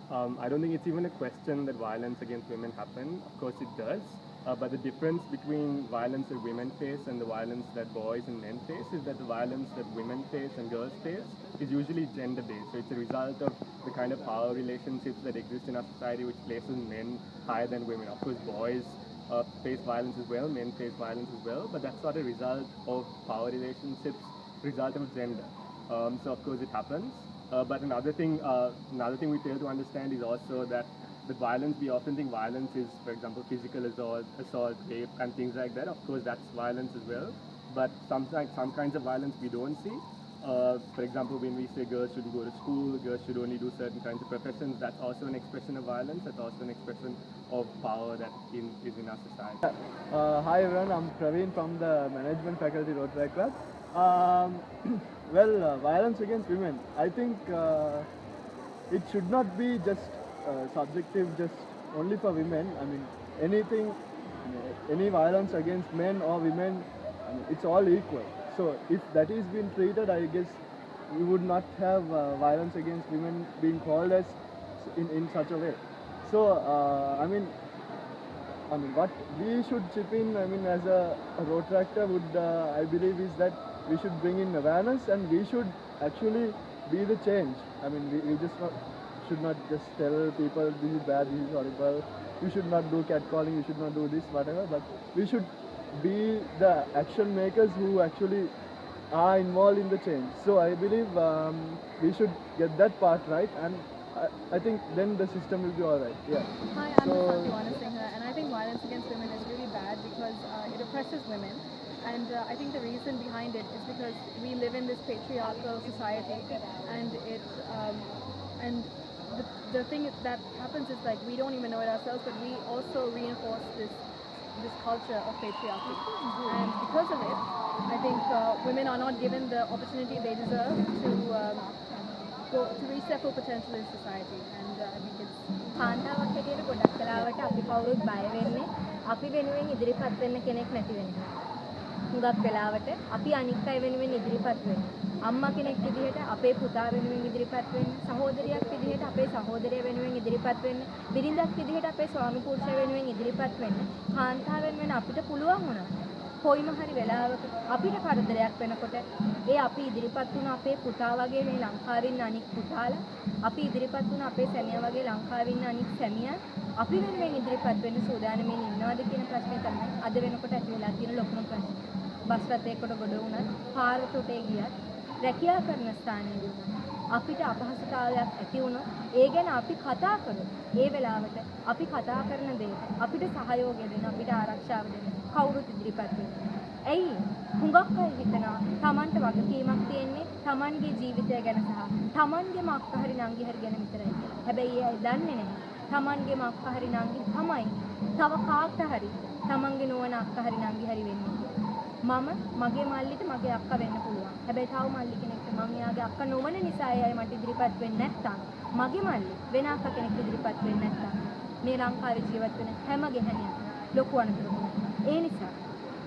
I don't think it's even a question that violence against women happen. Of course it does. But the difference between violence that women face and the violence that boys and men face is that the violence that women face and girls face is usually gender based. So it's a result of the kind of power relationships that exist in our society which places men higher than women. Of course, boys face violence as well, men face violence as well, but that's not a result of power relationships, result of gender. So of course it happens. But another thing we fail to understand is also that the violence, we often think violence is, for example, physical assault, rape, and things like that. Of course, that's violence as well. But some kinds of violence we don't see. For example, when we say girls shouldn't go to school, girls should only do certain kinds of professions, that's also an expression of violence. That's also an expression of power that is in our society. Hi everyone, I'm Praveen from the Management Faculty Rotary Club. Um, violence against women. I think it should not be just subjective, just only for women. I mean, anything, any violence against men or women, I mean, it's all equal. So if that is being treated, I guess we would not have violence against women being called as in such a way. So what we should chip in, as a road tractor would, I believe, is that we should bring in awareness and we should actually be the change. I mean, we just should not just tell people this is bad, this is horrible, you should not do catcalling, you should not do this, whatever, but we should be the action makers who actually are involved in the change. So I believe we should get that part right, and I think then the system will be alright. Yeah. Hi, I'm Satyavana Singha, and I think violence against women is really bad because it oppresses women. And I think the reason behind it is because we live in this patriarchal society, and and the thing that happens is like we don't even know it ourselves, but we also reinforce this culture of patriarchy. And because of it, I think women are not given the opportunity they deserve to reach their full potential in society. And I think it's කාන්තාවක් හැටියට ගොඩක් කලාවට අපි කවුරුත් බය වෙන්නේ අපි වෙනුවෙන් ඉදිරිපත් වෙන්න කෙනෙක් නැති වෙන නිසා. හුඟක් වෙලාවට අපි අනික් අය වෙනුවෙන් ඉදිරිපත් වෙන්නේ. අම්මා කෙනෙක් විදිහට අපේ පුතා වෙනුවෙන් ඉදිරිපත් වෙන්න, සහෝදරියක් විදිහට අපේ සහෝදරය වෙනුවෙන් ඉදිරිපත් වෙන්න, බිරිඳක් විදිහට අපේ ස්වාමි පුරුෂය වෙනුවෙන් ඉදිරිපත් වෙන්න. කාන්තාවෙන් වෙන අපිට පුළුවන් වුණා. කොයිම හරි වෙලාවක අපිට කරදරයක් වෙනකොට ඒ අපි ඉදිරිපත් වුණ අපේ පුතා වගේ මේ ලංකාවේ ඉන්න අනික් පුතාලා අපි ඉදිරිපත් වුණ අපේ සැමියා වගේ ලංකාවේ ඉන්න අනික් සැමියන් අපි වෙනුවෙන් ඉදිරිපත් වෙන්න සූදානම්ෙන් ඉන්නවද කියන ප්‍රශ්නේ තමයි අද වෙනකොට ඇති වෙලා තියෙන ලොකුම ප්‍රශ්නේ. බස් රථයකට ගොඩ වුණත්, පාරට උටේ ගියත්, රැකියා කරන ස්ථානයේදී අපිට අපහසුතාවයක් ඇති වුණොත් ඒ ගැන අපි කතා කරමු. ඒ වෙලාවට අපි කතා කරන දේ අපිට සහයෝගය දෙන්න, අපිට ආරක්ෂාව දෙන්න කවුරුත් ඉදිරිපත් වෙන්නේ. ඇයි? හුඟක් අය හිතනවා Tamanට වගකීමක් තියෙන්නේ Tamanගේ ජීවිතය ගැන සහ Tamanගේම අක්කා හරි නංගි හරි ගැන විතරයි කියලා. හැබැයි ඒ දන්නේ නැහැ. Tamanගේම අක්කා හරි නංගි තමයි තව කාට හරි Tamanගේ නොවන අක්කා හරි නංගි හරි වෙන්නේ. මම මගේ මල්ලිට මගේ අක්කා වෙන්න පුළුවන්. හැබැයි තව මල්ලි කෙනෙක්ට මම එයාගේ අක්කා නොවන නිසා එයා මට ඉදිරිපත් වෙන්නේ නැත්තම් මගේ මල්ලි වෙන අක්කා කෙනෙක් ඉදිරිපත් වෙන්නේ නැත්තම් මේ ලංකාවේ ජීවත් වෙන හැම ගැහණියක්ම ලොකු අනතුරක්. ඒ නිසා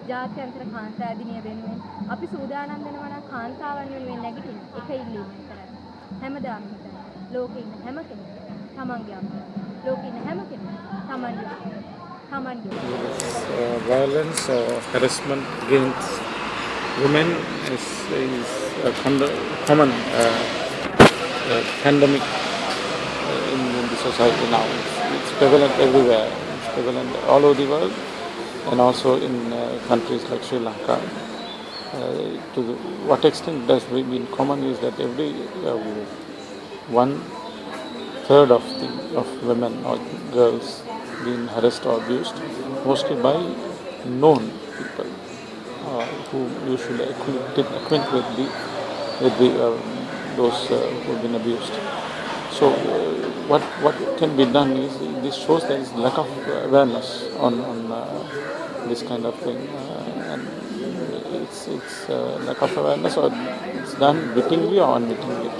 ජාත්‍යන්තර කාන්තා දිනය වෙනුවෙන් අපි සූදානම් වෙනවා නම් කාන්තාවන් වෙනුවෙන් නැගිටින්න එක ඉල්ලීමක් කරන්න. හැමදාම හිතන්න. ලෝකේ ඉන්න හැම කෙනෙක්ම තමන්ගේ අම්මා. ලෝකේ ඉන්න හැම කෙනෙක්ම තමන්ගේ violence or harassment against women is a common pandemic in the society now. It's prevalent everywhere. It's prevalent all over the world and also in countries like Sri Lanka. To what extent it has been common is that every 1/3 of women or girls being harassed or abused, mostly by known people who usually acquaint with those who've been abused. So what can be done is this shows there is lack of awareness on this kind of thing, and it's lack of awareness, or it's done wittingly or unwittingly.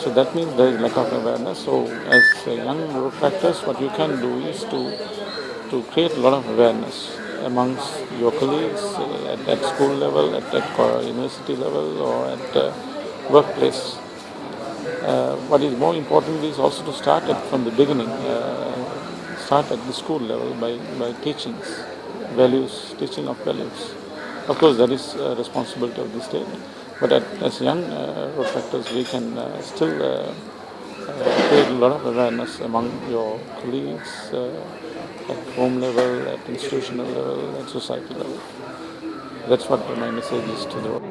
So that means there is lack of awareness. So as young road tractors, what you can do is to create a lot of awareness amongst your colleagues at school level, at university level, or at workplace. what is more important is also to start from the beginning, start at the school level by teachings, values, teaching of values. Of course, that is responsibility of the state, but as young road factors, we can still create a lot of awareness among your colleagues at home level, at institutional level, at society level. That's what my message is to the road.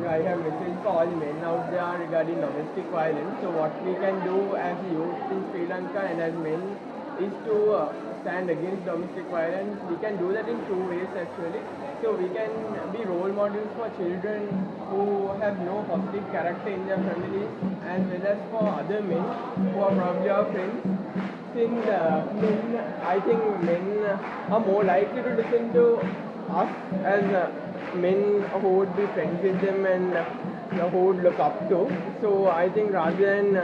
I have message for all men out there regarding domestic violence. So what we can do as youth in Sri Lanka and as men is to stand against domestic violence. We can do that in two ways actually. So we can be role models for children who have no positive character in their families, as well as for other men who are probably our friends. Since I think men are more likely to listen to us as men who would be friends with them and who would look up to. So I think rather than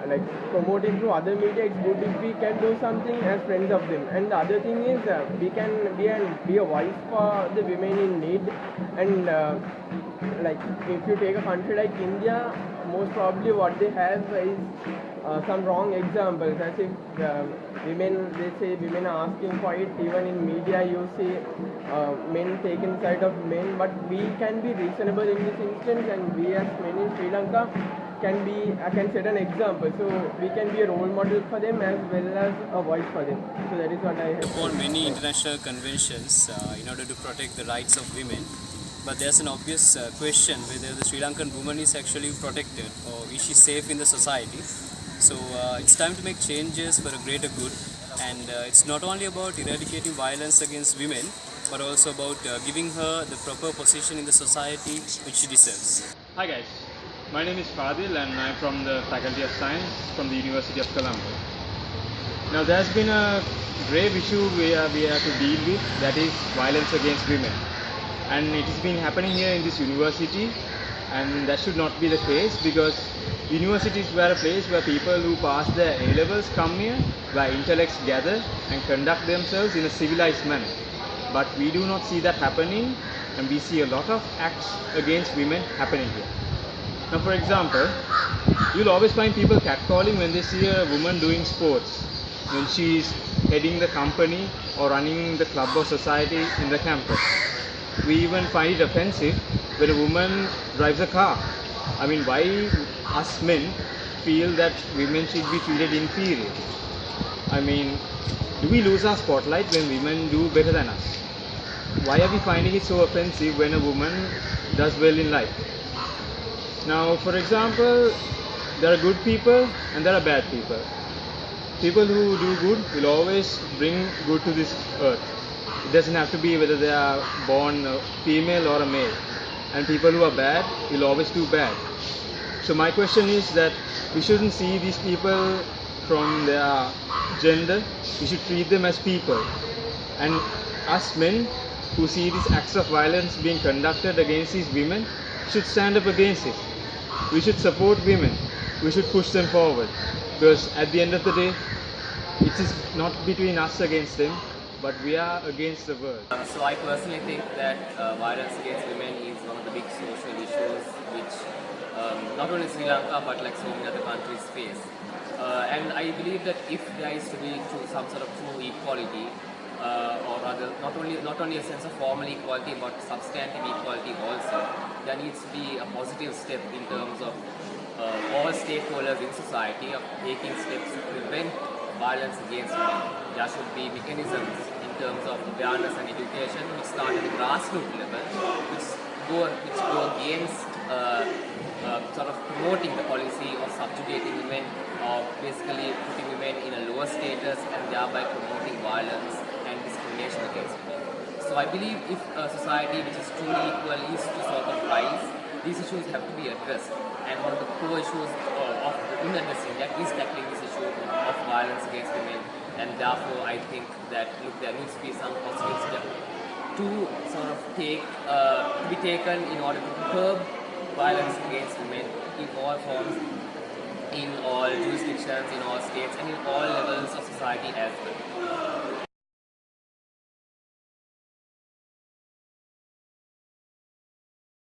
like promoting through other media, it's good if we can do something as friends of them. And the other thing is we can be a voice for the women in need. And like if you take a country like India, most probably what they have is some wrong examples, as if women, they say women are asking for it. Even in media you see men taking side of men, but we can be reasonable in this instance, and we as men in Sri Lanka can set an example. So we can be a role model for them as well as a voice for them. So that is what I have. Upon many international conventions in order to protect the rights of women, but there's an obvious question whether the Sri Lankan woman is actually protected or is she safe in the society. So it's time to make changes for a greater good, and it's not only about eradicating violence against women, but also about giving her the proper position in the society which she deserves. Hi guys, my name is Fadil and I'm from the Faculty of Science from the University of Colombo. Now there's been a grave issue we have to deal with, that is violence against women. And it has been happening here in this university, and that should not be the case, because universities were a place where people who pass their A-levels come here, where intellects gather and conduct themselves in a civilized manner. But we do not see that happening, and we see a lot of acts against women happening here. Now for example, you'll always find people catcalling when they see a woman doing sports, when she is heading the company or running the club or society in the campus. We even find it offensive when a woman drives a car. I mean, why us men feel that women should be treated inferior? I mean, do we lose our spotlight when women do better than us? Why are we finding it so offensive when a woman does well in life? Now, for example, there are good people and there are bad people. People who do good will always bring good to this earth. It doesn't have to be whether they are born a female or a male. And people who are bad will always do bad. So my question is that we shouldn't see these people from their gender. We should treat them as people. And us men who see these acts of violence being conducted against these women should stand up against it. We should support women. We should push them forward. Because at the end of the day, it is not between us against them, but we are against the world. So I personally think that violence against women is one of the big social issues which not only Sri Lanka but like so many other countries face. And I believe that if there is to be some sort of true equality, or rather not only a sense of formal equality but substantive equality also, there needs to be a positive step in terms of all stakeholders in society of taking steps to prevent violence against women. There should be mechanisms in terms of awareness and education which start at the grassroots level, which go against sort of promoting the policy of subjugating women or basically putting women in a lower status and thereby promoting violence and discrimination against women. So I believe if a society which is truly equal is to sort of rise, these issues have to be addressed. And one of the core issues in addressing that is tackling this issue of violence against women. And therefore, I think that there needs to be some positive step to sort of be taken in order to curb violence against women in all forms, in all jurisdictions, in all states, and in all levels of society as well.